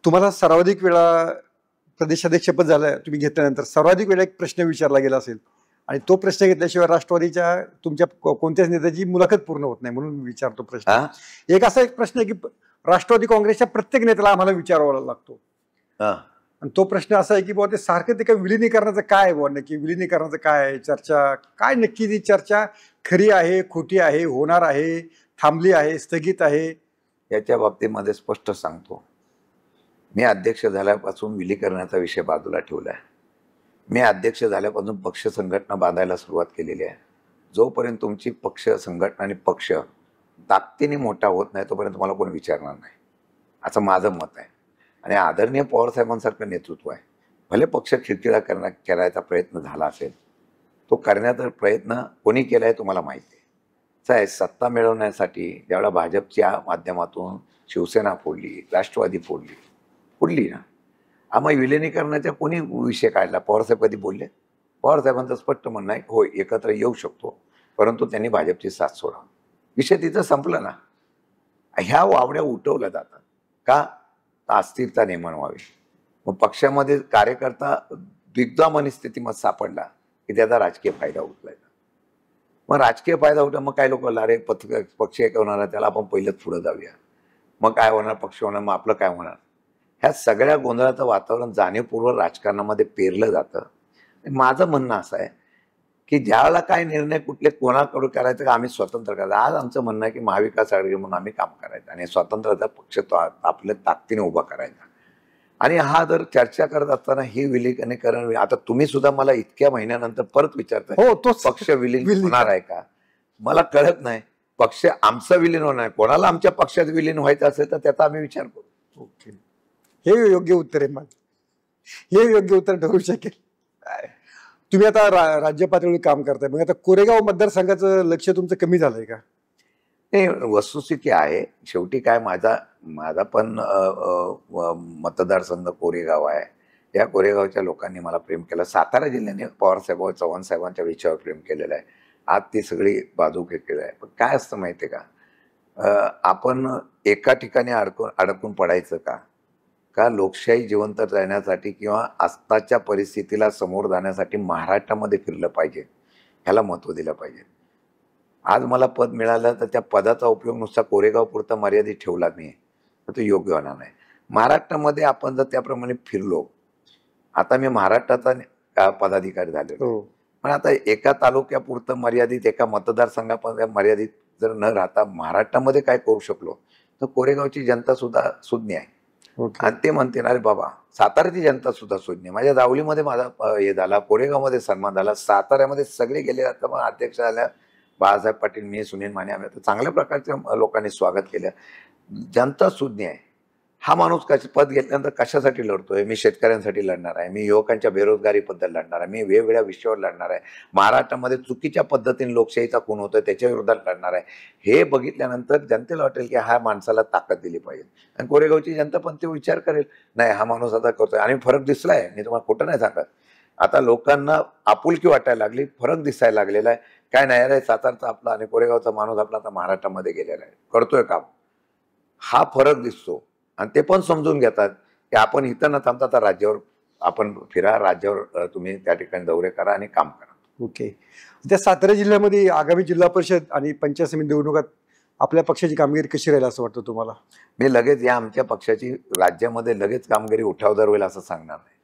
तुम्हाला सर्वाधिक वेळा प्रदेशाध्यक्षपद झालं तुम्ही घेतल्यानंतर सर्वाधिक वेळा एक प्रश्न विचारला गेला असेल आणि तो प्रश्न घेतल्याशिवाय राष्ट्रवादीच्या तुमच्या कोणत्याच नेत्याची मुलाखत पूर्ण होत नाही, म्हणून विचारतो प्रश्न. एक असा एक प्रश्न आहे की राष्ट्रवादी काँग्रेसच्या प्रत्येक नेत्याला आम्हाला विचारावा लागतो, आणि तो प्रश्न असा आहे की बाबा ते सारखं ते काय विलिनीकरणाचं काय आहे, बाबा नक्की विलिनीकरणाचं काय आहे चर्चा, काय नक्की ती चर्चा खरी आहे, खोटी आहे, होणार आहे, थांबली आहे, स्थगित आहे? याच्या बाबतीमध्ये स्पष्ट सांगतो, मी अध्यक्ष झाल्यापासून विलीकरणाचा विषय बाजूला ठेवला आहे. मी अध्यक्ष झाल्यापासून पक्ष संघटना बांधायला सुरुवात केलेली आहे. जोपर्यंत तुमची पक्ष संघटना आणि पक्ष ताकदीने मोठा होत नाही तोपर्यंत तुम्हाला कोणी विचारणार नाही, असं माझं मत आहे. आणि आदरणीय पवारसाहेबांसारखं नेतृत्व आहे. भले पक्ष खिळखिळा करायचा प्रयत्न झाला असेल, तो करण्याचा प्रयत्न कोणी केला आहे तुम्हाला माहिती आहे. सत्ता मिळवण्यासाठी ज्यावेळेला भाजपच्या माध्यमातून शिवसेना फोडली, राष्ट्रवादी फोडली ना, आम्ही विलिनीकरणाचा कोणी विषय काढला? पवारसाहेब कधी बोलले? पवारसाहेबांचं स्पष्ट म्हणणं आहे, हो एकत्र येऊ शकतो, परंतु त्यांनी भाजपची साथ सोडावी. विषय तिथं संपला ना. ह्या वावड्या उठवल्या जातात का? अस्थिरता निर्माण व्हावी. मग पक्षामध्ये कार्यकर्ता दिग्जामनी स्थितीमध्ये सापडला की त्याचा राजकीय फायदा उचलायचा. मग राजकीय फायदा उठला, मग काय लोक अरे पक्ष एक होणार, त्याला आपण पहिलंच पुढे जाऊया, मग काय होणार, पक्ष होणार, मग आपलं काय होणार? ह्या सगळ्या गोंधळाचं वातावरण जाणीवपूर्वक राजकारणामध्ये पेरलं जातं. माझं म्हणणं असं आहे की ज्यावेळेला काय निर्णय कुठले कोणाकडून करायचं का आम्ही स्वतंत्र करायचं. आज आमचं म्हणणं आहे की महाविकास आघाडी म्हणून आम्ही काम करायचं आणि स्वतंत्रचा पक्ष आपल्या ताकदीने उभा करायचा. आणि हा जर चर्चा करत असताना ही विलीनीकरण, आता तुम्ही सुद्धा मला इतक्या महिन्यानंतर परत विचारताय, हो तोच पक्ष विलीन होणार आहे का? मला कळत नाही. पक्ष आमचं विलीन होणार आहे, कोणाला आमच्या पक्षात विलीन व्हायचं असेल तर त्याचा आम्ही विचार करू. ओके, हे योग्य उत्तर आहे. मग हे योग्य उत्तर ठरू शकेल. तुम्ही आता राज्य पातळीवर काम करताय, मग आता कोरेगाव मतदारसंघाचं लक्ष तुमचं कमी झालंय का? नाही, वस्तुस्थिती आहे. शेवटी काय, माझा पण मतदारसंघ कोरेगाव आहे. या कोरेगावच्या लोकांनी मला प्रेम केलं. सातारा जिल्ह्याने पवारसाहेब चव्हाण साहेबांच्या विषयावर प्रेम केलेलं आहे. आज ती सगळी बाजू केलेलं आहे. पण काय असतं माहिती आहे का, आपण एका ठिकाणी अडकून पडायचं का लोकशाही जिवंत राहण्यासाठी किंवा आत्ताच्या परिस्थितीला समोर जाण्यासाठी महाराष्ट्रामध्ये फिरलं पाहिजे, ह्याला महत्त्व दिलं पाहिजे. आज मला पद मिळालं तर त्या पदाचा उपयोग नुसता कोरेगाव पुरता मर्यादित ठेवला नाही तर तो योग्य होणार नाही. महाराष्ट्रामध्ये आपण जर त्याप्रमाणे फिरलो, आता मी महाराष्ट्राचा पदाधिकारी झालेलो, पण आता एका तालुक्यापुरतं मर्यादित, एका मतदारसंघापर्यंत मर्यादित जर न राहता महाराष्ट्रामध्ये काय करू शकलो तर कोरेगावची जनता सुद्धा सुज्ञ आहे. आणि ते म्हणते अरे बाबा, साताऱ्याची जनता सुद्धा सुज्ञ आहे. माझ्या जावलीमध्ये माझा हे झाला, कोरेगावमध्ये सन्मान झाला, साताऱ्यामध्ये सगळे गेले. आता मग अध्यक्ष झाल्या बाळासाहेब पाटील, मी, सुनील माने, आम्ही चांगल्या प्रकारच्या लोकांनी स्वागत केलं. जनता सुज्ञ आहे. हा माणूस पद घेतल्यानंतर कशासाठी लढतोय? मी शेतकऱ्यांसाठी लढणार आहे, मी युवकांच्या बेरोजगारीबद्दल लढणार आहे, मी वेगवेगळ्या विषयावर लढणार आहे, महाराष्ट्रामध्ये चुकीच्या पद्धतीने लोकशाहीचा खून होतोय त्याच्या विरोधात लढणार आहे. हे बघितल्यानंतर जनतेला वाटेल की हा माणसाला ताकद दिली पाहिजे. आणि कोरेगावची जनता पण ते विचार करेल, नाही हा माणूस आता करतोय. आणि फरक दिसलाय, मी तुम्हाला खोटं नाही सांगत. आता लोकांना आपुलकी वाटायला लागली, फरक दिसायला लागलेला आहे. काय नाही रे, सातारचा आपला आणि कोरेगावचा माणूस आपला आता महाराष्ट्रामध्ये गेलेला आहे, करतोय काम, हा फरक दिसतो. आणि ते पण समजून घेतात की आपण इथं न थांबता आता राज्यावर आपण फिरा, राज्यावर तुम्ही त्या ठिकाणी दौरे करा आणि काम करा. ओके. त्या सातारा जिल्ह्यामध्ये आगामी जिल्हा परिषद आणि पंचायत समिती निवडणुकात आपल्या पक्षाची कामगिरी कशी राहील असं वाटतं तुम्हाला? मी लगेच या आमच्या पक्षाची राज्यामध्ये लगेच कामगिरी उठावदार होईल असं सांगणार नाही.